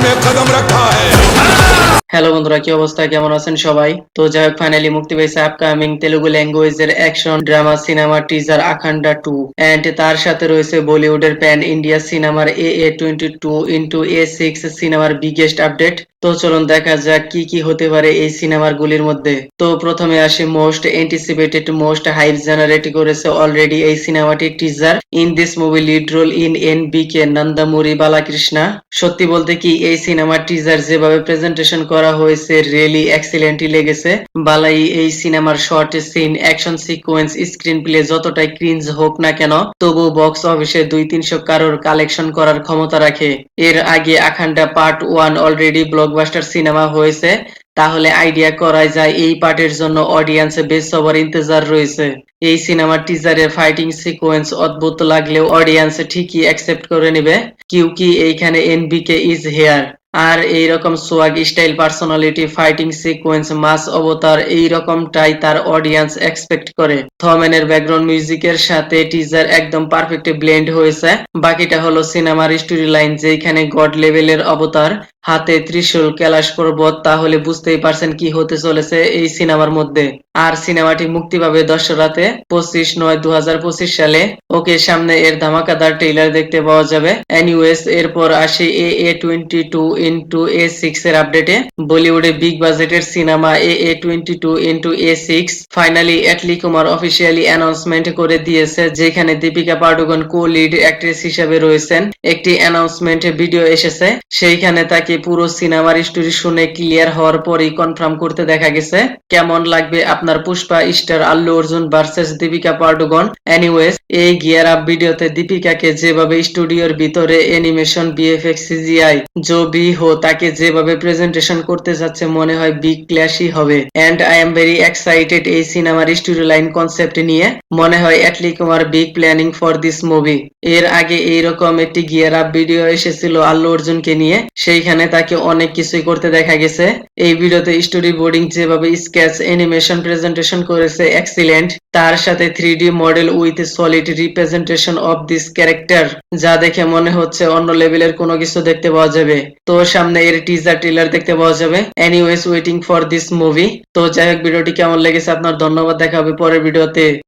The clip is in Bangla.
में कदम रखा है। হ্যালো বন্ধুরা, কি অবস্থা, কেমন আছেন সবাই? তো যাই হোক, ফাইনালি মুক্তি পেয়েছে আপকামিং তেলুগু ল্যাঙ্গুয়েজের action drama cinema teaser Akhanda 2 and তার সাথে রয়েছে বলিউডের প্যান ইন্ডিয়া সিনেমার AA22 x A6 সিনেমার বিগেস্ট আপডেট। তো চলুন দেখা যাক কি কি হতে পারে এই সিনেমার গুলির মধ্যে। তো প্রথমে আসে most anticipated, most hype generate করেছে অলরেডি এই সিনেমাটির teaser. In this movie lead role in NBK Nandamuri Balakrishna. সত্যি বলতে কি, এই সিনেমার টিজার যেভাবে প্রেজেন্টেশন করা হয়েছে রিয়েলি এক্সিলেন্টই লেগেছে। বালাই এই সিনেমার short scene, action sequence, screenplay যতটাই ক্রিঞ্জ হোক না কেন, তবু বক্স অফিসে 200-300 কারোর কালেকশন করার ক্ষমতা রাখে। এর আগে আখান্ডা পার্ট 1 অলরেডি ব্লকবাস্টার সিনেমা হয়েছে, তাহলে আইডিয়া করা যায় এই পার্টের জন্য অডিয়েন্সে বেশ সবার ইন্তজার রয়েছে। এই সিনেমার টিজারের ফাইটিং সিকোয়েন্স অদ্ভুত লাগলেও অডিয়েন্স ঠিকই অ্যাকসেপ্ট করে নেবে, কিউকি এইখানে NBK ইজ হেয়ার। আর এইরকম swag, style, personality, fighting sequence, mass অবতার, এইরকমটাই তার অডিয়েন্স এক্সপেক্ট করে। থমেনের ব্যাকগ্রাউন্ড মিউজিকের সাথে টিজার একদম পারফেক্ট ব্লেন্ড হয়েছে। বাকিটা হলো সিনেমার স্টোরি লাইন, যেখানে গড লেভেলের অবতার, হাতে ত্রিশূল, कैलाश পর্বত, তাহলে বুঝতেই পারছেন কি হতে চলেছে এই সিনেমার মধ্যে। আর সিনেমাটি মুক্তি পাবে দশরাতে 25/9/2025 সালে। ওকে, সামনে এর ধামাকাদার ট্রেইলার দেখতে পাওয়া যাবে। এনিওয়েজ, এরপর আসি AA22 x A6 এর আপডেটে। বলিউডে বিগ বাজেটের cinema AA22 x A6 finally Atlee Kumar officially announcement করে দিয়েছে, যেখানে দীপিকা পাডুকোন কো লিড অ্যাক্ট্রেস হিসেবে রয়েছেন। একটি অ্যানাউন্সমেন্ট ভিডিও এসেছে, সেইখানে তাকে পুরো সিনেমার স্টোরি শুনে ক্লিয়ার হওয়ার পরই কনফার্ম করতে দেখা গেছে। কেমন লাগবে আপনার Pushpa star Allu Arjun versus Deepika Padukone? Anyways, এই গিয়ার আপ ভিডিওতে দীপিকাকে যেভাবে স্টুডিওর ভিতরে অ্যানিমেশন, VFX, CGI জো ভি হো তাকে যেভাবে প্রেজেন্টেশন করতে যাচ্ছে, মনে হয় বিগ ক্ল্যাশই হবে। And I am very excited এই সিনেমার স্টোরি লাইন কনসেপ্ট নিয়ে। মনে হয় Atlee Kumar big planning for this movie. এর আগে এইরকম একটি গিয়ার আপ ভিডিও এসেছিল আল্লু অর্জুনকে নিয়ে, সেইখানে তাকে অনেক কিছুই করতে দেখা গেছে। এই ভিডিওতে স্টোরি বোর্ডিং যেভাবে স্কেচ, অ্যানিমেশন, প্রেজেন্টেশন করেছে এক্সিলেন্ট। তার সাথে 3D model with solid representation of this character, যা দেখে মনে হচ্ছে অন্য লেভেলের কোনো কিছু দেখতে পাওয়া যাবে। তো সামনে এর টিজার ট্রেলার দেখতে পাওয়া যাবে। Anyways, waiting for this movie. তো যাই হোক, ভিডিওটি কেমন লেগেছে আপনার? ধন্যবাদ, দেখা হবে পরের ভিডিওতে।